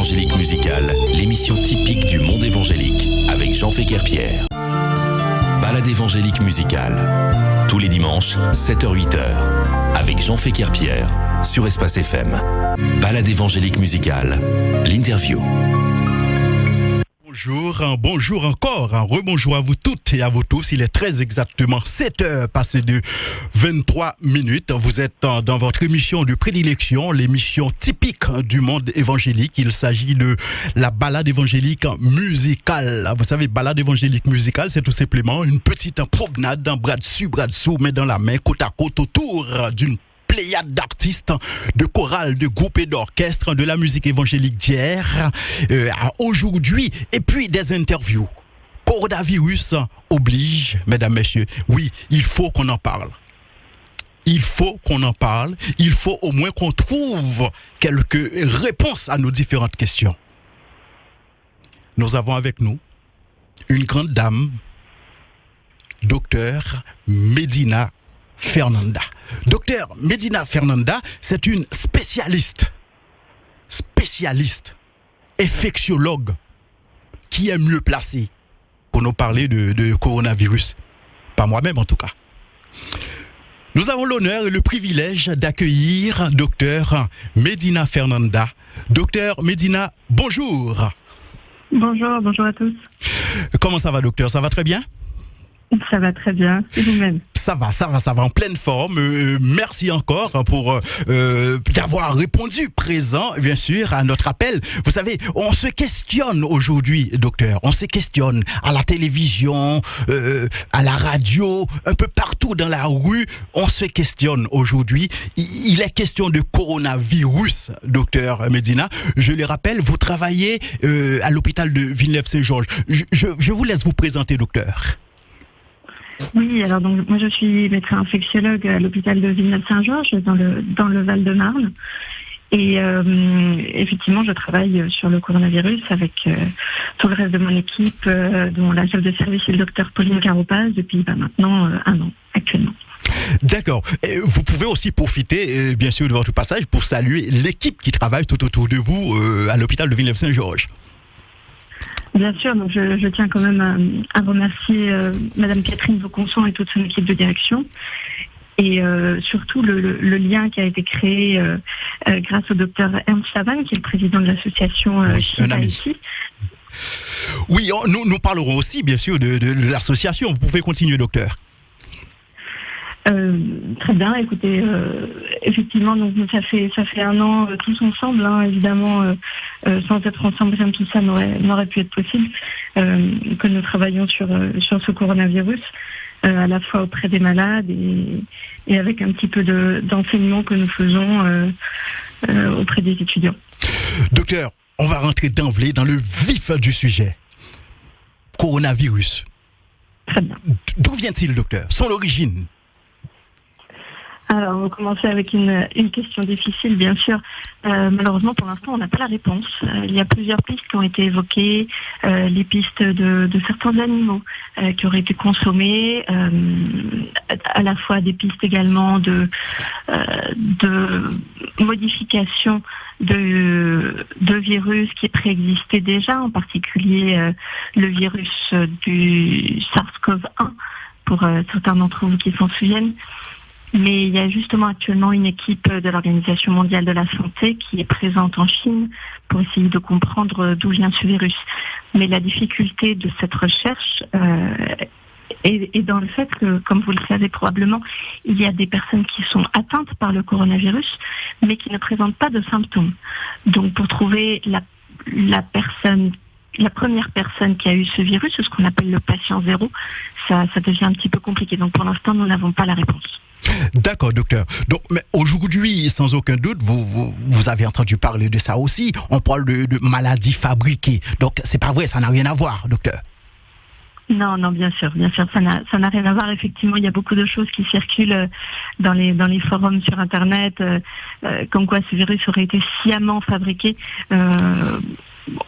évangélique musicale, l'émission typique du monde évangélique, avec Jean Féquer-Pierre. Balade évangélique musicale, tous les dimanches, 7h-8h, avec Jean Féquer-Pierre, sur Espace FM. Balade évangélique musicale, l'interview. Bonjour encore, rebonjour à vous toutes et à vous tous. Il est très exactement 7h passées de 23 minutes. Vous êtes dans votre émission de prédilection, l'émission typique du monde évangélique. Il s'agit de la balade évangélique musicale. Vous savez, balade évangélique musicale, c'est tout simplement une petite promenade, bras dessus, bras dessous, main dans la main, côte à côte, autour d'une pléiade d'artistes, de chorales, de groupes et d'orchestres, de la musique évangélique d'hier, aujourd'hui, et puis des interviews. Coronavirus oblige, mesdames, messieurs, oui, il faut qu'on en parle. Il faut qu'on en parle, il faut au moins qu'on trouve quelques réponses à nos différentes questions. Nous avons avec nous une grande dame, docteur Medina Fernanda. Docteur Medina Fernanda, c'est une spécialiste, infectiologue, qui est mieux placée pour nous parler de coronavirus. Pas moi-même en tout cas. Nous avons l'honneur et le privilège d'accueillir docteur Medina Fernanda. Docteur Medina, bonjour. Bonjour à tous. Comment ça va, docteur? Ça va très bien? Ça va très bien, et vous-même? Ça va, en pleine forme. Merci encore pour d'avoir répondu présent, bien sûr, à notre appel. Vous savez, on se questionne aujourd'hui, docteur. On se questionne à la télévision, à la radio, un peu partout dans la rue. On se questionne aujourd'hui. Il est question de coronavirus, docteur Medina. Je le rappelle, vous travaillez à l'hôpital de Villeneuve-Saint-Georges. Je vous laisse vous présenter, docteur. Oui, alors donc moi je suis médecin infectiologue à l'hôpital de Villeneuve-Saint-Georges dans le Val-de-Marne et effectivement je travaille sur le coronavirus avec tout le reste de mon équipe dont la chef de service est le docteur Pauline Caropaz depuis maintenant un an actuellement. D'accord. Et vous pouvez aussi profiter bien sûr de votre passage pour saluer l'équipe qui travaille tout autour de vous à l'hôpital de Villeneuve-Saint-Georges. Bien sûr, donc je tiens quand même à remercier Madame Catherine Vauconson et toute son équipe de direction. Et surtout le lien qui a été créé grâce au docteur Ernst Chavannes, qui est le président de l'association un ami. Oui, nous parlerons aussi bien sûr de l'association. Vous pouvez continuer, docteur. Très bien, écoutez, effectivement, donc ça fait un an tous ensemble, évidemment, sans être ensemble, rien de tout ça n'aurait pu être possible, que nous travaillons sur ce coronavirus, à la fois auprès des malades et avec un petit peu d'enseignement que nous faisons auprès des étudiants. Docteur, on va rentrer d'emblée dans le vif du sujet. Coronavirus. Très bien. D'où vient-il, docteur? Son origine? Alors, on va commencer avec une question difficile, bien sûr. Malheureusement, pour l'instant, on n'a pas la réponse. Il y a plusieurs pistes qui ont été évoquées, les pistes de certains animaux qui auraient été consommés, à la fois des pistes également de modification de virus qui préexistaient déjà, en particulier le virus du SARS-CoV-1, pour certains d'entre vous qui s'en souviennent. Mais il y a justement actuellement une équipe de l'Organisation mondiale de la santé qui est présente en Chine pour essayer de comprendre d'où vient ce virus. Mais la difficulté de cette recherche est dans le fait que, comme vous le savez probablement, il y a des personnes qui sont atteintes par le coronavirus, mais qui ne présentent pas de symptômes. Donc pour trouver la première personne qui a eu ce virus, ce qu'on appelle le patient zéro, ça devient un petit peu compliqué. Donc pour l'instant, nous n'avons pas la réponse. D'accord, docteur. Donc, mais aujourd'hui, sans aucun doute, vous avez entendu parler de ça aussi. On parle de maladies fabriquées. Donc, c'est pas vrai, ça n'a rien à voir, docteur. Non, bien sûr, ça n'a rien à voir. Effectivement, il y a beaucoup de choses qui circulent dans les forums sur Internet, comme quoi ce virus aurait été sciemment fabriqué.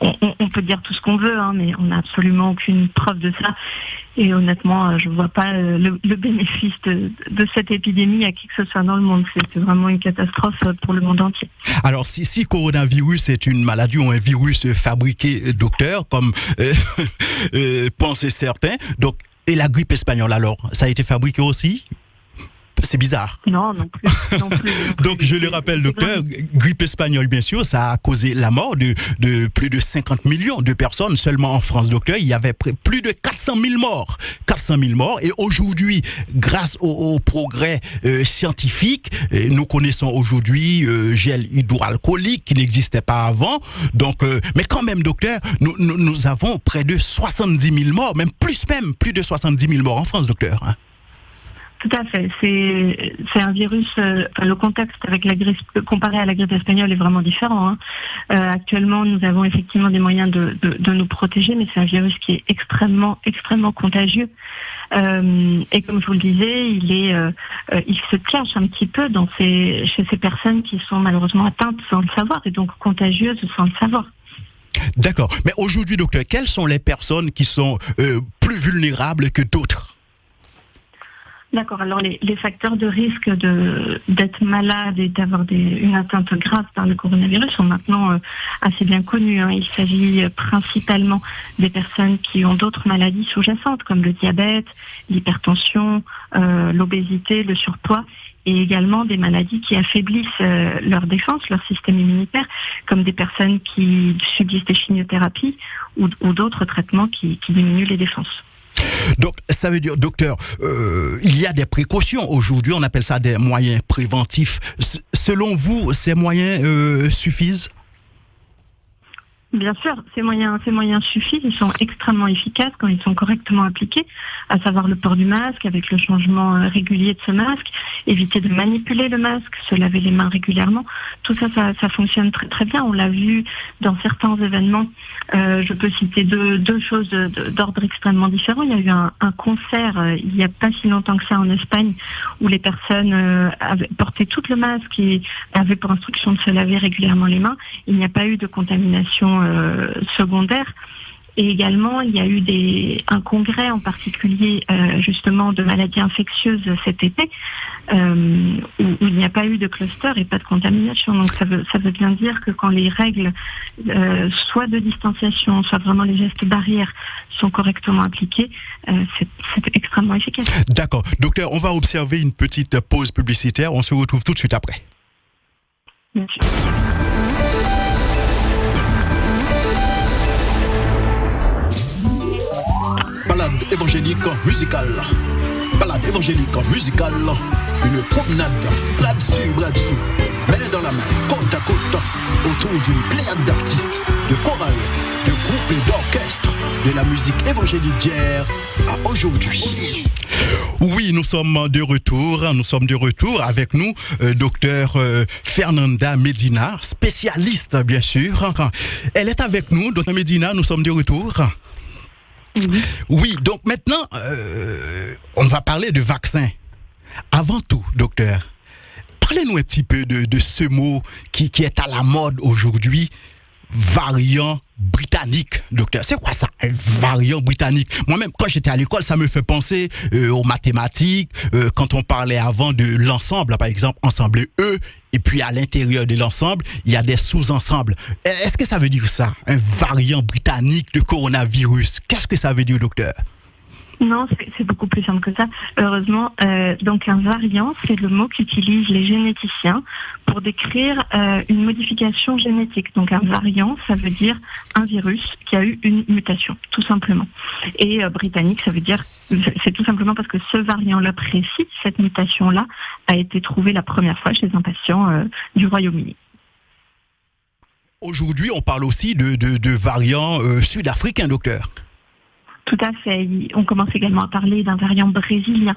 on peut dire tout ce qu'on veut, hein, mais on n'a absolument aucune preuve de ça. Et honnêtement, je ne vois pas le bénéfice de cette épidémie à qui que ce soit dans le monde. C'est vraiment une catastrophe pour le monde entier. Alors, si coronavirus est une maladie ou un virus fabriqué, docteur, comme pensaient certains, donc, et la grippe espagnole, alors, ça a été fabriqué aussi ? C'est bizarre. Non plus. Donc, je le rappelle, docteur, grippe espagnole, bien sûr, ça a causé la mort de plus de 50 millions de personnes seulement en France, docteur. Il y avait plus de 400 000 morts. 400 000 morts. Et aujourd'hui, grâce au progrès scientifique, nous connaissons aujourd'hui gel hydroalcoolique qui n'existait pas avant. Donc, mais quand même, docteur, nous avons près de 70 000 morts, plus de 70 000 morts en France, docteur. Hein. Tout à fait. C'est un virus. Le contexte avec la grippe, comparé à la grippe espagnole, est vraiment différent. Hein. Actuellement, nous avons effectivement des moyens de nous protéger, mais c'est un virus qui est extrêmement contagieux. Et comme je vous le disais, il se cache un petit peu chez ces personnes qui sont malheureusement atteintes sans le savoir et donc contagieuses sans le savoir. D'accord. Mais aujourd'hui, docteur, quelles sont les personnes qui sont plus vulnérables que d'autres ? D'accord. Alors les facteurs de risque d'être malade et d'avoir une atteinte grave par le coronavirus sont maintenant assez bien connus. Hein. Il s'agit principalement des personnes qui ont d'autres maladies sous-jacentes comme le diabète, l'hypertension, l'obésité, le surpoids, et également des maladies qui affaiblissent leur défense, leur système immunitaire, comme des personnes qui subissent des chimiothérapies ou d'autres traitements qui diminuent les défenses. Donc, ça veut dire, docteur, il y a des précautions. Aujourd'hui, on appelle ça des moyens préventifs. Selon vous, ces moyens suffisent ? Bien sûr, ces moyens suffisent, ils sont extrêmement efficaces quand ils sont correctement appliqués, à savoir le port du masque avec le changement régulier de ce masque, éviter de manipuler le masque, se laver les mains régulièrement. Tout ça fonctionne très très bien. On l'a vu dans certains événements. Je peux citer deux choses d'ordre extrêmement différent. Il y a eu un concert il n'y a pas si longtemps que ça en Espagne où les personnes avaient porté tout le masque et avaient pour instruction de se laver régulièrement les mains. Il n'y a pas eu de contamination secondaire. Et également, il y a eu un congrès en particulier justement de maladies infectieuses cet été où il n'y a pas eu de cluster et pas de contamination. Donc ça veut bien dire que quand les règles soit de distanciation, soit vraiment les gestes barrières sont correctement appliqués, c'est extrêmement efficace. D'accord. Docteur, on va observer une petite pause publicitaire. On se retrouve tout de suite après. Bien sûr. Balade évangélique musicale. Balade évangélique musicale. Une promenade, bras dessus, main dans la main, côte à côte, autour d'une pléiade d'artistes, de chorales, de groupes et d'orchestres, de la musique évangélique d'hier à aujourd'hui. Oui, nous sommes de retour avec nous, docteur Fernanda Medina, spécialiste bien sûr. Elle est avec nous, docteur Medina, nous sommes de retour. Oui, donc maintenant, on va parler de vaccin. Avant tout, docteur, parlez-nous un petit peu de ce mot qui est à la mode aujourd'hui, variant britannique, docteur. C'est quoi ça, un variant britannique? Moi-même, quand j'étais à l'école, ça me fait penser aux mathématiques, quand on parlait avant de l'ensemble, par exemple, ensemble E, et puis à l'intérieur de l'ensemble, il y a des sous-ensembles. Est-ce que ça veut dire ça, un variant britannique de coronavirus? Qu'est-ce que ça veut dire, docteur? Non, c'est beaucoup plus simple que ça. Heureusement, donc un variant, c'est le mot qu'utilisent les généticiens pour décrire une modification génétique. Donc un variant, ça veut dire un virus qui a eu une mutation, tout simplement. Et britannique, ça veut dire, c'est tout simplement parce que ce variant-là précis, cette mutation-là, a été trouvée la première fois chez un patient du Royaume-Uni. Aujourd'hui, on parle aussi de variants sud-africains, docteur. Tout à fait. On commence également à parler d'un variant brésilien.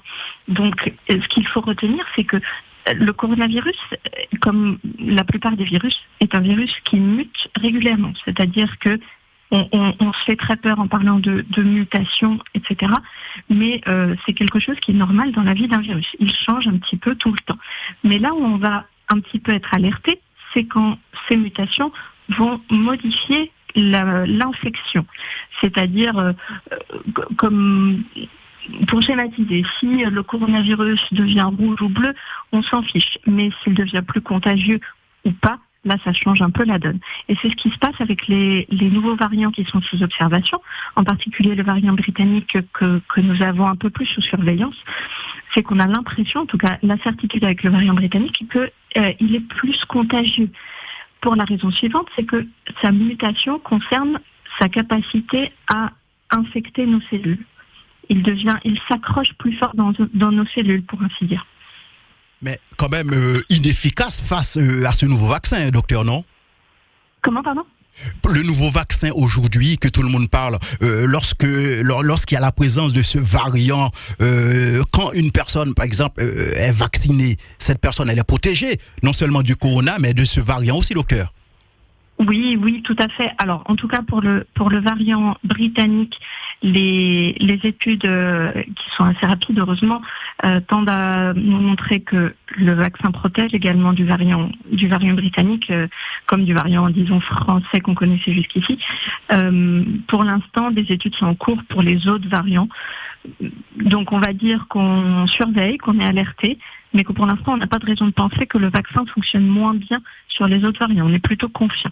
Donc, ce qu'il faut retenir, c'est que le coronavirus, comme la plupart des virus, est un virus qui mute régulièrement. C'est-à-dire que on se fait très peur en parlant de mutation, etc. Mais c'est quelque chose qui est normal dans la vie d'un virus. Il change un petit peu tout le temps. Mais là où on va un petit peu être alerté, c'est quand ces mutations vont modifier l'infection. C'est-à-dire, comme pour schématiser, si le coronavirus devient rouge ou bleu, on s'en fiche. Mais s'il devient plus contagieux ou pas, là, ça change un peu la donne. Et c'est ce qui se passe avec les nouveaux variants qui sont sous observation, en particulier le variant britannique que nous avons un peu plus sous surveillance. C'est qu'on a l'impression, en tout cas la certitude avec le variant britannique, qu'il est plus contagieux. Pour la raison suivante, c'est que sa mutation concerne sa capacité à infecter nos cellules. Il s'accroche plus fort dans nos cellules, pour ainsi dire. Mais quand même inefficace face à ce nouveau vaccin, docteur, non? Comment, pardon? Le nouveau vaccin aujourd'hui, que tout le monde parle, lorsqu'il y a la présence de ce variant, quand une personne, par exemple, est vaccinée, cette personne, elle est protégée, non seulement du corona, mais de ce variant aussi, docteur. Oui, tout à fait. Alors, en tout cas, pour le variant britannique, les études qui sont assez rapides, heureusement, tendent à nous montrer que le vaccin protège également du variant britannique, comme du variant, disons, français qu'on connaissait jusqu'ici. Pour l'instant, des études sont en cours pour les autres variants. Donc, on va dire qu'on surveille, qu'on est alerté, mais que pour l'instant, on n'a pas de raison de penser que le vaccin fonctionne moins bien sur les autres variants. On est plutôt confiant.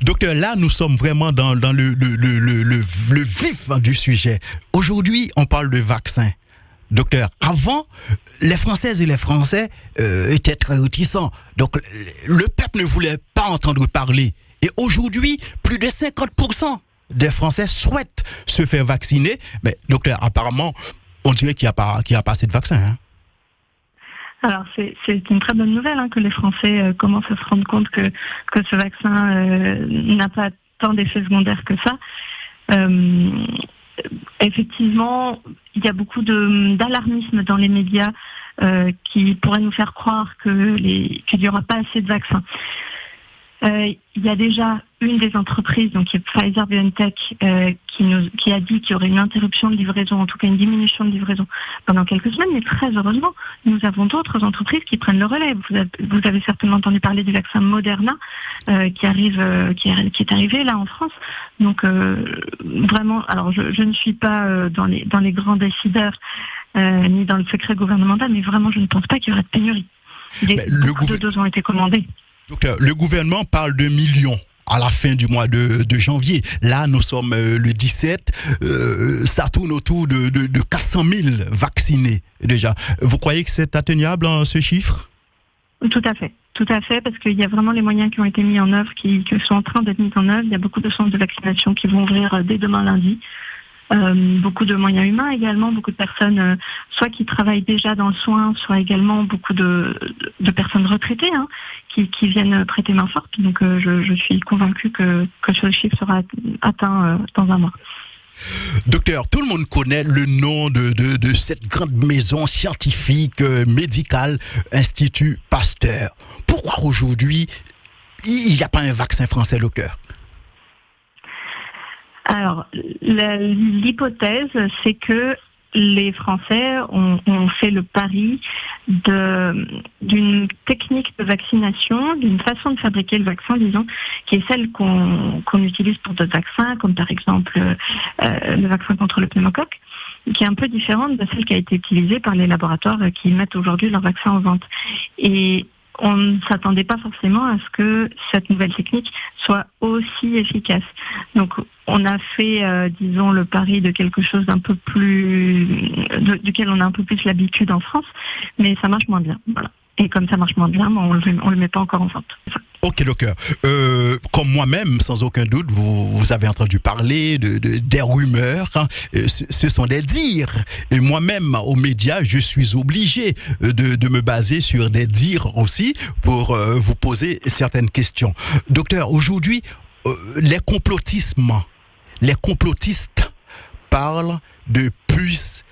Docteur, là, nous sommes vraiment dans le vif du sujet. Aujourd'hui, on parle de vaccin. Docteur, avant, les Françaises et les Français étaient très réticents. Donc, le peuple ne voulait pas entendre parler. Et aujourd'hui, plus de 50% des Français souhaitent se faire vacciner. Mais, docteur, apparemment, on dirait qu'il n'y a pas assez de vaccins, hein? Alors, c'est une très bonne nouvelle que les Français commencent à se rendre compte que ce vaccin n'a pas tant d'effets secondaires que ça. Effectivement, il y a beaucoup d'alarmisme dans les médias qui pourrait nous faire croire qu'il n'y aura pas assez de vaccins. Il y a déjà une des entreprises, donc qui est Pfizer-BioNTech, qui a dit qu'il y aurait une interruption de livraison, en tout cas une diminution de livraison pendant quelques semaines, mais très heureusement, nous avons d'autres entreprises qui prennent le relais. Vous avez certainement entendu parler du vaccin Moderna qui est arrivé là en France. Donc vraiment, alors je ne suis pas dans les grands décideurs ni dans le secret gouvernemental, mais vraiment je ne pense pas qu'il y aurait de pénurie. Beaucoup de doses ont été commandées. Donc, le gouvernement parle de millions à la fin du mois de janvier. Là, nous sommes le 17. Ça tourne autour de 400 000 vaccinés déjà. Vous croyez que c'est atteignable, ce chiffre? Tout à fait, parce qu'il y a vraiment les moyens qui ont été mis en œuvre, qui sont en train d'être mis en œuvre. Il y a beaucoup de centres de vaccination qui vont ouvrir dès demain lundi. Beaucoup de moyens humains également, beaucoup de personnes soit qui travaillent déjà dans le soin, soit également beaucoup de personnes retraitées qui viennent prêter main forte. Donc je suis convaincue que ce chiffre sera atteint dans un mois. Docteur, tout le monde connaît le nom de cette grande maison scientifique, médicale, Institut Pasteur. Pourquoi aujourd'hui, il n'y a pas un vaccin français, docteur? Alors, l'hypothèse, c'est que les Français ont fait le pari d'une technique de vaccination, d'une façon de fabriquer le vaccin, disons, qui est celle qu'on utilise pour d'autres vaccins, comme par exemple le vaccin contre le pneumocoque, qui est un peu différente de celle qui a été utilisée par les laboratoires qui mettent aujourd'hui leur vaccin en vente. Et on ne s'attendait pas forcément à ce que cette nouvelle technique soit aussi efficace. Donc, on a fait, disons, le pari de quelque chose d'un peu plus, duquel on a un peu plus l'habitude en France, mais ça marche moins bien. Voilà. Et comme ça marche moins bien, on le met pas encore en vente. Ok, docteur. Comme moi-même, sans aucun doute, vous avez entendu parler des rumeurs. Ce sont des dires. Et moi-même, aux médias, je suis obligé de me baser sur des dires aussi pour vous poser certaines questions. Docteur, aujourd'hui, les complotistes parlent de puces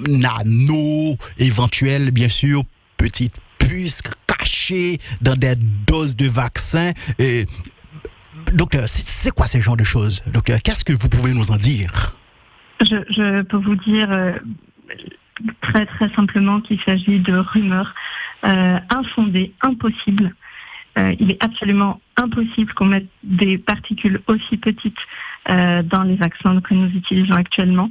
nano, éventuelles, bien sûr, petites puces cachées dans des doses de vaccins. Docteur, c'est quoi ce genre de choses? Docteur, qu'est-ce que vous pouvez nous en dire? Je peux vous dire très très simplement qu'il s'agit de rumeurs infondées, impossibles, il est absolument impossible qu'on mette des particules aussi petites dans les vaccins que nous utilisons actuellement.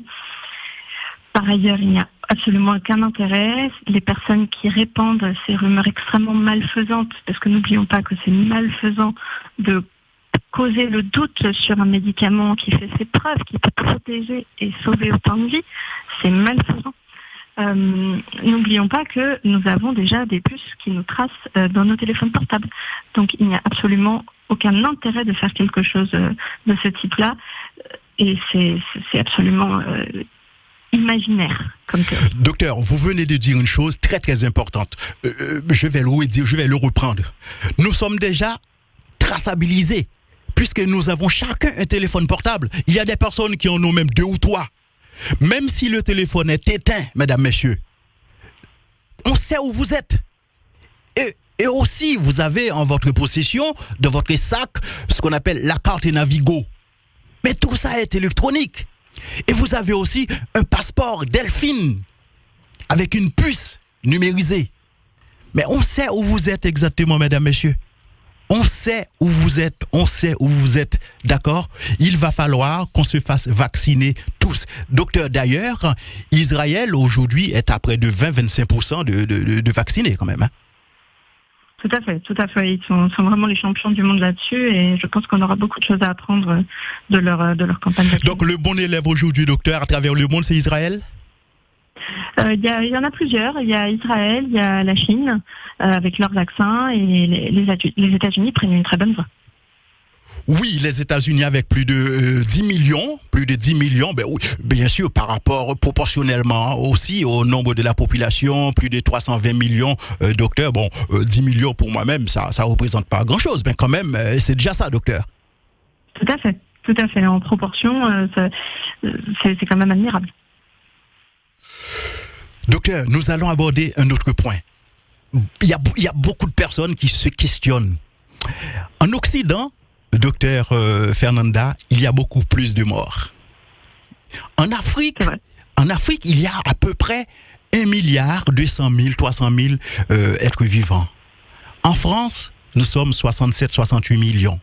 Par ailleurs, il n'y a absolument aucun intérêt. Les personnes qui répandent ces rumeurs extrêmement malfaisantes, parce que n'oublions pas que c'est malfaisant de causer le doute sur un médicament qui fait ses preuves, qui peut protéger et sauver autant de vies, c'est malfaisant. N'oublions pas que nous avons déjà des puces qui nous tracent dans nos téléphones portables. Donc il n'y a absolument aucun intérêt de faire quelque chose de ce type-là. Et c'est absolument imaginaire comme théorie. Docteur, vous venez de dire une chose très très importante. Je vais le redire, je vais le reprendre. Nous sommes déjà traçabilisés, puisque nous avons chacun un téléphone portable. Il y a des personnes qui en ont même 2 ou 3. Même si le téléphone est éteint, mesdames, messieurs, on sait où vous êtes. Et aussi, vous avez en votre possession, de votre sac, ce qu'on appelle la carte Navigo. Mais tout ça est électronique. Et vous avez aussi un passeport Delphine avec une puce numérisée. Mais on sait où vous êtes exactement, mesdames, messieurs. On sait où vous êtes, d'accord? Il va falloir qu'on se fasse vacciner tous. Docteur, d'ailleurs, Israël aujourd'hui est à près de 20-25% de vaccinés quand même. Hein? Tout à fait. Ils sont vraiment les champions du monde là-dessus et je pense qu'on aura beaucoup de choses à apprendre de leur campagne vaccinale. Donc le bon élève aujourd'hui, docteur, à travers le monde, c'est Israël? Il y en a plusieurs. Il y a Israël, il y a la Chine avec leurs vaccins et les États-Unis prennent une très bonne voie. Oui, les États-Unis avec plus de 10 millions, ben oui, bien sûr, par rapport proportionnellement aussi au nombre de la population, plus de 320 millions, docteur. Bon, 10 millions pour moi-même, ça représente pas grand-chose, mais quand même, c'est déjà ça, docteur. Tout à fait. En proportion, c'est quand même admirable. Docteur, nous allons aborder un autre point. Il y a beaucoup de personnes qui se questionnent. En Occident, docteur Fernanda, il y a beaucoup plus de morts. En Afrique, il y a à peu près 1 milliard 200 000, 300 000 êtres vivants. En France, nous sommes 67-68 millions.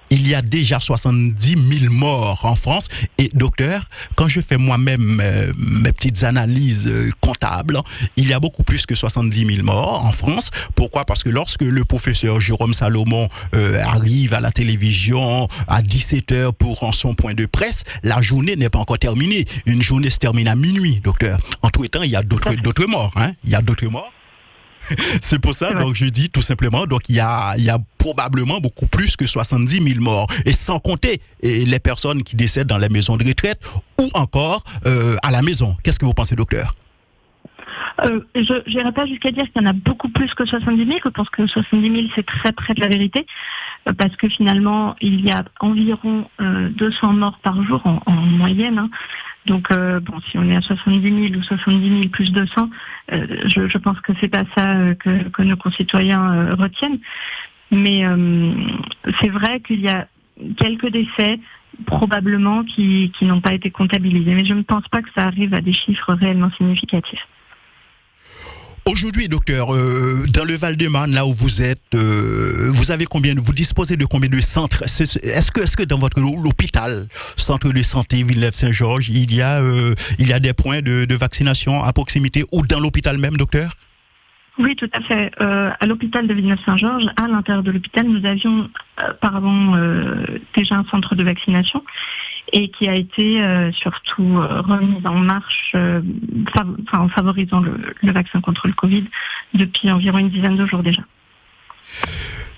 Il y a déjà 70 000 morts en France. Et docteur, quand je fais moi-même mes petites analyses comptables, il y a beaucoup plus que 70 000 morts en France. Pourquoi? Parce que lorsque le professeur Jérôme Salomon arrive à la télévision à 17h pour son point de presse, la journée n'est pas encore terminée. Une journée se termine à minuit, docteur. En tout temps, il y a d'autres morts. Hein? Il y a d'autres morts. C'est pour ça, donc je dis tout simplement, donc il y a probablement beaucoup plus que 70 000 morts. Et sans compter les personnes qui décèdent dans les maisons de retraite ou encore à la maison. Qu'est-ce que vous pensez, docteur? Je n'irai pas jusqu'à dire qu'il y en a beaucoup plus que 70 000. Je pense que 70 000, c'est très près de la vérité. Parce que finalement, il y a environ 200 morts par jour en moyenne. Hein. Donc, si on est à 70 000 ou 70 000 plus 200, je pense que c'est pas ça que nos concitoyens retiennent. Mais c'est vrai qu'il y a quelques décès, probablement, qui n'ont pas été comptabilisés. Mais je ne pense pas que ça arrive à des chiffres réellement significatifs. Aujourd'hui, docteur, dans le Val-de-Marne, là où vous êtes, vous disposez de combien de centres? Est-ce que dans votre l'hôpital, centre de santé Villeneuve-Saint-Georges, il y a des points de vaccination à proximité ou dans l'hôpital même, docteur? Oui, tout à fait. À l'hôpital de Villeneuve-Saint-Georges, à l'intérieur de l'hôpital, nous avions auparavant déjà un centre de vaccination et qui a été surtout remis en marche en favorisant le vaccin contre le Covid depuis environ une dizaine de jours déjà.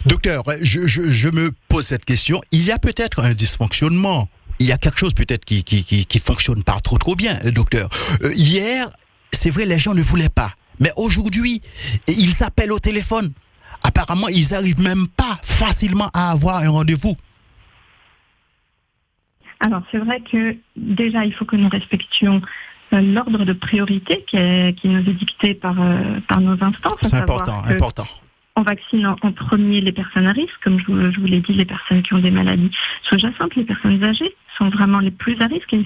Docteur, je me pose cette question. Il y a peut-être un dysfonctionnement. Il y a quelque chose peut-être qui fonctionne pas trop bien, docteur. Hier, c'est vrai, les gens ne voulaient pas. Mais aujourd'hui, ils appellent au téléphone. Apparemment, ils n'arrivent même pas facilement à avoir un rendez-vous. Alors, c'est vrai que déjà, il faut que nous respections l'ordre de priorité qui nous est dicté par nos instances. C'est important. On vaccine en premier les personnes à risque, comme je vous l'ai dit, les personnes qui ont des maladies sous-jacentes, les personnes âgées sont vraiment les plus à risque. Et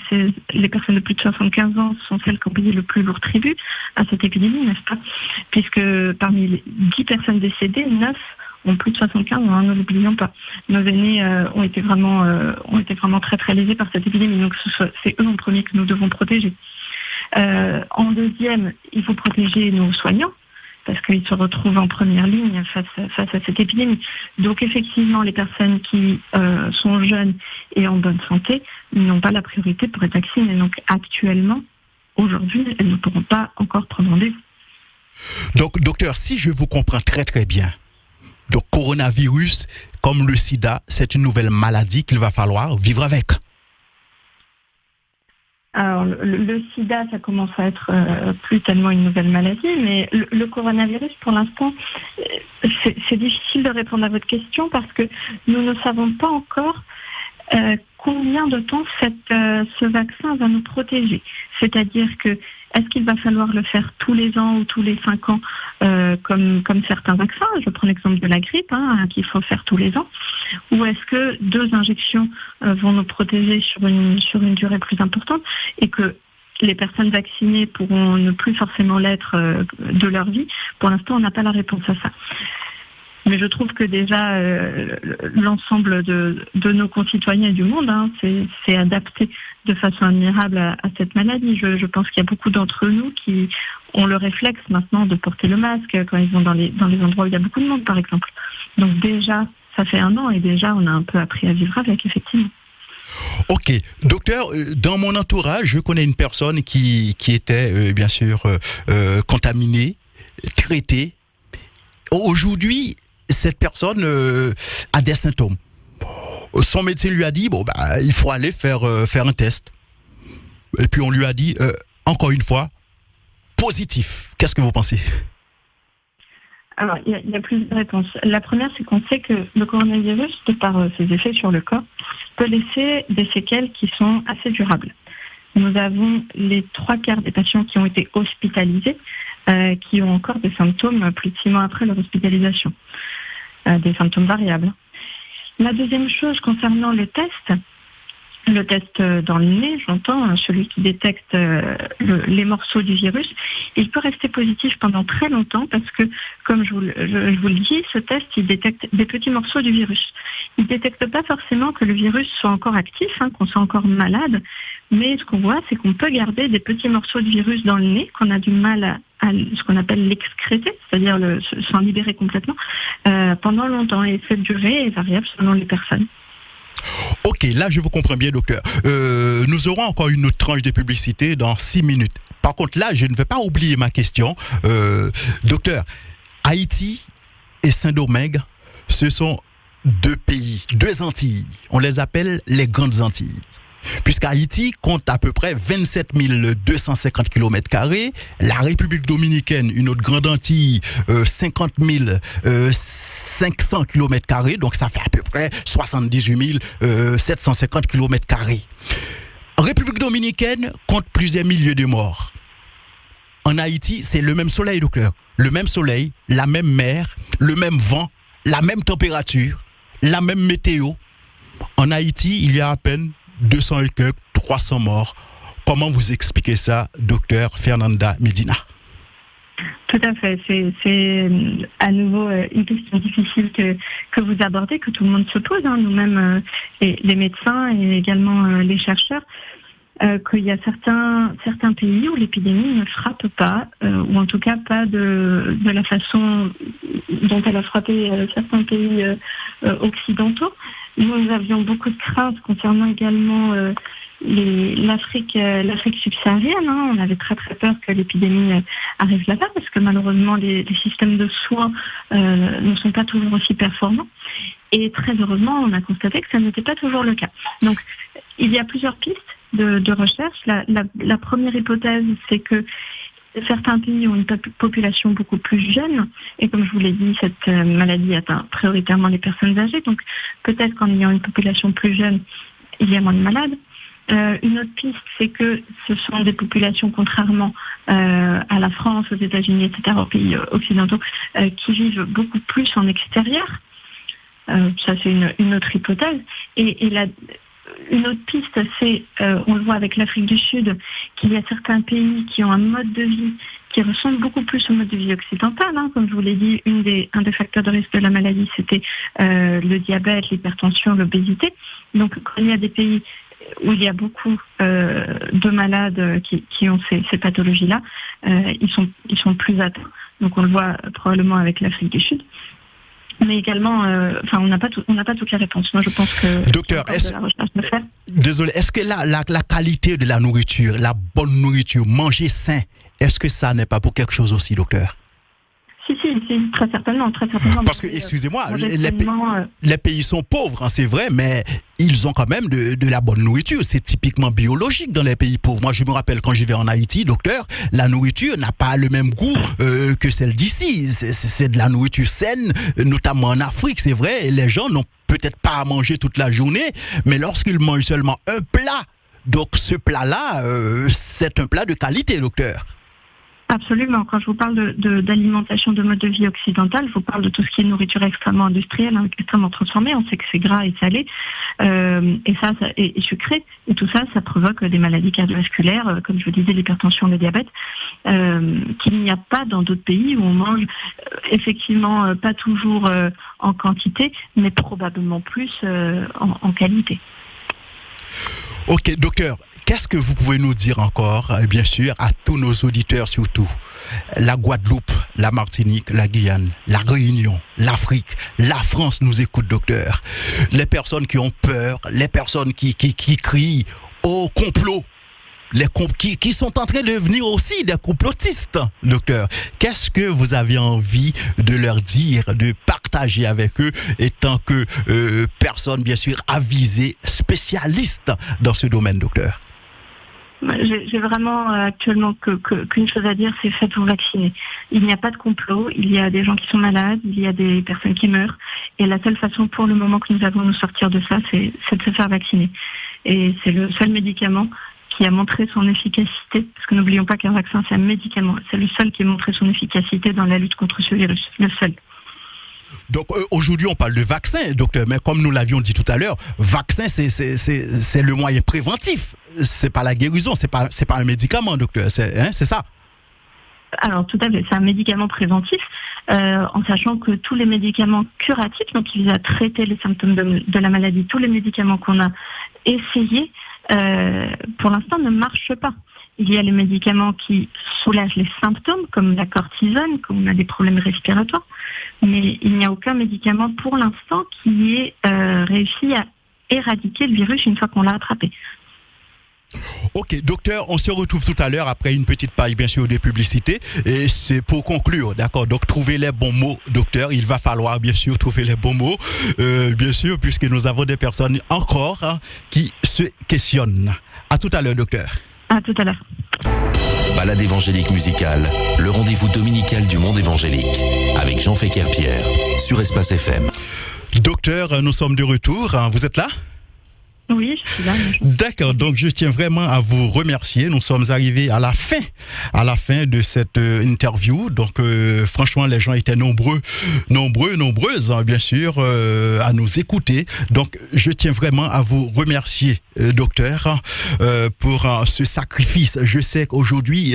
les personnes de plus de 75 ans sont celles qui ont payé le plus lourd tribut à cette épidémie, n'est-ce pas? Puisque parmi les 10 personnes décédées, 9 ont plus de 75 ans, hein, ne l'oublions pas. Nos aînés ont été vraiment très très lésés par cette épidémie, donc c'est eux en premier que nous devons protéger. En deuxième, il faut protéger nos soignants, parce qu'ils se retrouvent en première ligne face à cette épidémie. Donc effectivement, les personnes qui sont jeunes et en bonne santé n'ont pas la priorité pour être vaccinées. Donc actuellement, aujourd'hui, elles ne pourront pas encore prendre rendez-vous. Donc, docteur, si je vous comprends très très bien, le coronavirus, comme le sida, c'est une nouvelle maladie qu'il va falloir vivre avec. Alors, le sida, ça commence à être plus tellement une nouvelle maladie, mais le coronavirus, pour l'instant, c'est difficile de répondre à votre question parce que nous ne savons pas encore combien de temps ce vaccin va nous protéger. C'est-à-dire que est-ce qu'il va falloir le faire tous les ans ou tous les 5 ans comme certains vaccins? Je prends l'exemple de la grippe, qu'il faut faire tous les ans. Ou est-ce que 2 injections vont nous protéger sur une durée plus importante et que les personnes vaccinées pourront ne plus forcément l'être de leur vie? Pour l'instant, on n'a pas la réponse à ça. Mais je trouve que déjà, l'ensemble de nos concitoyens et du monde c'est adapté de façon admirable à cette maladie. Je pense qu'il y a beaucoup d'entre nous qui ont le réflexe maintenant de porter le masque quand ils vont dans les endroits où il y a beaucoup de monde, par exemple. Donc déjà, ça fait 1 an et déjà, on a un peu appris à vivre avec, effectivement. Ok, docteur, dans mon entourage, je connais une personne qui était bien sûr contaminée, traitée. Aujourd'hui, cette personne a des symptômes. Son médecin lui a dit, il faut aller faire un test. Et puis on lui a dit, encore une fois, positif. Qu'est-ce que vous pensez? Alors, il y a plusieurs réponses. La première, c'est qu'on sait que le coronavirus, de par ses effets sur le corps, peut laisser des séquelles qui sont assez durables. Nous avons les 3/4 des patients qui ont été hospitalisés, qui ont encore des symptômes plus de 6 mois après leur hospitalisation. Des symptômes variables. La deuxième chose concernant le test dans le nez, j'entends, celui qui détecte les morceaux du virus, il peut rester positif pendant très longtemps parce que, comme je vous le dis, ce test, il détecte des petits morceaux du virus. Il ne détecte pas forcément que le virus soit encore actif, qu'on soit encore malade, mais ce qu'on voit, c'est qu'on peut garder des petits morceaux de virus dans le nez, qu'on a du mal à ce qu'on appelle l'excréter, c'est-à-dire s'en libérer complètement, pendant longtemps. Et cette durée est variable selon les personnes. Ok, là je vous comprends bien, docteur. Nous aurons encore une autre tranche de publicité dans 6 minutes. Par contre, là, je ne vais pas oublier ma question. Docteur, Haïti et Saint-Domingue, ce sont 2 pays, 2 Antilles. On les appelle les Grandes Antilles. Puisqu'Haïti compte à peu près 27 250 km², la République dominicaine, une autre grande Antille, 50 500 km², donc ça fait à peu près 78 750 km². République dominicaine compte plusieurs milliers de morts. En Haïti, c'est le même soleil, docteur. Le même soleil, la même mer, le même vent, la même température, la même météo. En Haïti, il y a à peine 200 et quelques, 300 morts. Comment vous expliquez ça, docteur Fernanda Medina? Tout à fait. C'est à nouveau une question difficile que vous abordez, que tout le monde se pose, nous-mêmes, les médecins et également les chercheurs, qu'il y a certains pays où l'épidémie ne frappe pas, ou en tout cas pas de la façon dont elle a frappé certains pays occidentaux. Nous avions beaucoup de craintes concernant également l'Afrique subsaharienne. On avait très très peur que l'épidémie arrive là-bas parce que malheureusement les systèmes de soins ne sont pas toujours aussi performants. Et très heureusement, on a constaté que ça n'était pas toujours le cas. Donc, il y a plusieurs pistes de recherche. La première hypothèse, c'est que certains pays ont une population beaucoup plus jeune et comme je vous l'ai dit, cette maladie atteint prioritairement les personnes âgées. Donc peut-être qu'en ayant une population plus jeune, il y a moins de malades. Une autre piste, c'est que ce sont des populations, contrairement à la France, aux États-Unis, etc., aux pays occidentaux, qui vivent beaucoup plus en extérieur. Ça, c'est une autre hypothèse. Et Une autre piste, c'est, on le voit avec l'Afrique du Sud, qu'il y a certains pays qui ont un mode de vie qui ressemble beaucoup plus au mode de vie occidental. Comme je vous l'ai dit, un des facteurs de risque de la maladie, c'était le diabète, l'hypertension, l'obésité. Donc, quand il y a des pays où il y a beaucoup de malades qui ont ces pathologies-là, ils sont plus atteints. Donc, on le voit probablement avec l'Afrique du Sud. Mais également, on n'a pas toutes les réponses. Moi, je pense que... Docteur, est-ce que la qualité de la nourriture, la bonne nourriture, manger sain, est-ce que ça n'est pas pour quelque chose aussi, docteur? Si, très certainement. Parce que, excusez-moi, les pays sont pauvres, c'est vrai, mais ils ont quand même de la bonne nourriture. C'est typiquement biologique dans les pays pauvres. Moi, je me rappelle quand je vais en Haïti, docteur, la nourriture n'a pas le même goût que celle d'ici. C'est de la nourriture saine, notamment en Afrique, c'est vrai. Et les gens n'ont peut-être pas à manger toute la journée, mais lorsqu'ils mangent seulement un plat, donc ce plat-là, c'est un plat de qualité, docteur. Absolument. Quand je vous parle d'alimentation de mode de vie occidental, je vous parle de tout ce qui est nourriture extrêmement industrielle, extrêmement transformée. On sait que c'est gras et salé, et sucré. Et tout ça, ça provoque des maladies cardiovasculaires, comme je vous disais, l'hypertension, le diabète, qu'il n'y a pas dans d'autres pays où on mange effectivement pas toujours en quantité, mais probablement plus en qualité. Ok, docteur. Qu'est-ce que vous pouvez nous dire encore, bien sûr, à tous nos auditeurs surtout? La Guadeloupe, la Martinique, la Guyane, la Réunion, l'Afrique, la France nous écoute, docteur. Les personnes qui ont peur, les personnes qui crient au complot, qui sont en train de devenir aussi des complotistes, docteur. Qu'est-ce que vous avez envie de leur dire, de partager avec eux, étant que personne, bien sûr, avisée, spécialiste dans ce domaine, docteur? J'ai vraiment actuellement qu'une chose à dire, c'est faites-vous vacciner. Il n'y a pas de complot, il y a des gens qui sont malades, il y a des personnes qui meurent, et la seule façon pour le moment que nous avons de nous sortir de ça, c'est de se faire vacciner. Et c'est le seul médicament qui a montré son efficacité, parce que n'oublions pas qu'un vaccin, c'est un médicament, c'est le seul qui a montré son efficacité dans la lutte contre ce virus, le seul. Donc aujourd'hui on parle de vaccin, docteur, mais comme nous l'avions dit tout à l'heure, vaccin c'est le moyen préventif, c'est pas la guérison, c'est pas un médicament, docteur, c'est ça? Alors tout à fait, c'est un médicament préventif, en sachant que tous les médicaments curatifs, donc qui visent à traiter les symptômes de la maladie, tous les médicaments qu'on a essayés, pour l'instant ne marchent pas. Il y a les médicaments qui soulagent les symptômes, comme la cortisone, quand on a des problèmes respiratoires, mais il n'y a aucun médicament pour l'instant qui ait réussi à éradiquer le virus une fois qu'on l'a attrapé. Ok, docteur, on se retrouve tout à l'heure après une petite page, bien sûr, de publicité. Et c'est pour conclure, d'accord? Donc, trouvez les bons mots, docteur. Il va falloir, bien sûr, trouver les bons mots, bien sûr, puisque nous avons des personnes encore qui se questionnent. À tout à l'heure, docteur. À tout à l'heure. Balade évangélique musicale, le rendez-vous dominical du monde évangélique, avec Jean Féquer-Pierre, sur Espace FM. Docteur, nous sommes de retour. Vous êtes là? Oui, je suis là. D'accord, donc je tiens vraiment à vous remercier. Nous sommes arrivés à la fin de cette interview. Donc franchement, les gens étaient nombreuses, bien sûr, à nous écouter. Donc je tiens vraiment à vous remercier, docteur, pour ce sacrifice. Je sais qu'aujourd'hui,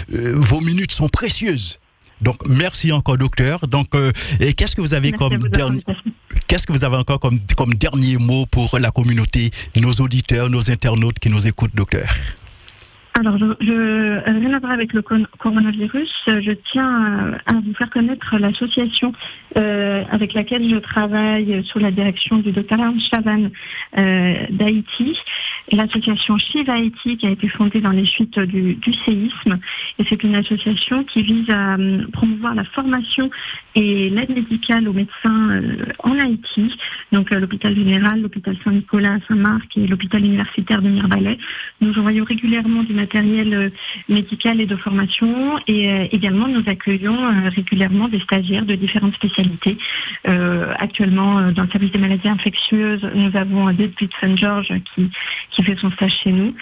vos minutes sont précieuses. Donc merci encore, docteur. Donc et qu'est-ce que vous avez encore comme dernier mot pour la communauté, nos auditeurs, nos internautes qui nous écoutent, docteur? Alors, rien à voir avec le coronavirus, je tiens à vous faire connaître l'association avec laquelle je travaille sous la direction du Dr Aaron Chavan d'Haïti, l'association Shiv Haïti, qui a été fondée dans les suites du séisme. Et c'est une association qui vise à promouvoir la formation et l'aide médicale aux médecins en Haïti, donc l'hôpital général, l'hôpital Saint-Nicolas à Saint-Marc et l'hôpital universitaire de Mirebalais. Nous envoyons régulièrement du matériel médical et de formation, et également nous accueillons régulièrement des stagiaires de différentes spécialités. Actuellement, dans le service des maladies infectieuses, nous avons David Saint-Georges qui fait son stage chez nous.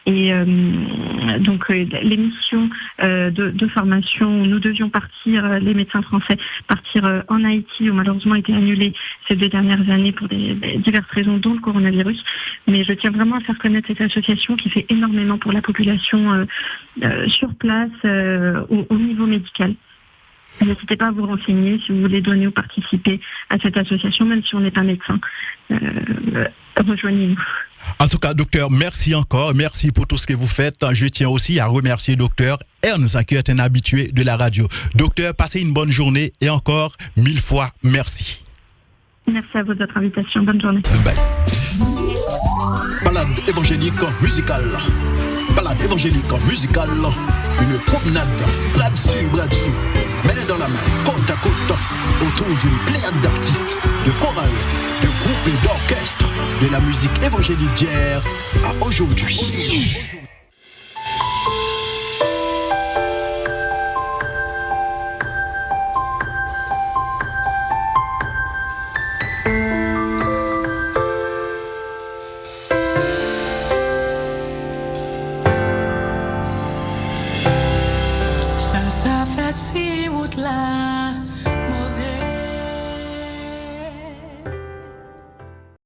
Et donc l'émission de formation, nous devions partir, les médecins français, partir en Haïti, où malheureusement a été annulée ces 2 dernières années pour des diverses raisons, dont le coronavirus. Mais je tiens vraiment à faire connaître cette association qui fait énormément pour la population sur place, au niveau médical. N'hésitez pas à vous renseigner si vous voulez donner ou participer à cette association, même si on n'est pas médecin. Rejoignez-nous. En tout cas, docteur, merci encore. Merci pour tout ce que vous faites. Je tiens aussi à remercier docteur Ernst, qui est un habitué de la radio. Docteur, passez une bonne journée et encore 1000 fois merci. Merci à vous de votre invitation. Bonne journée. Bye. Balade évangélique musicale. Balade évangélique musicale. Une promenade, bras dessus, main dans la main, côte à côte, autour d'une pléiade d'artistes, de chorales, de groupes et d'orchestres, de la musique évangélique d'hier à aujourd'hui.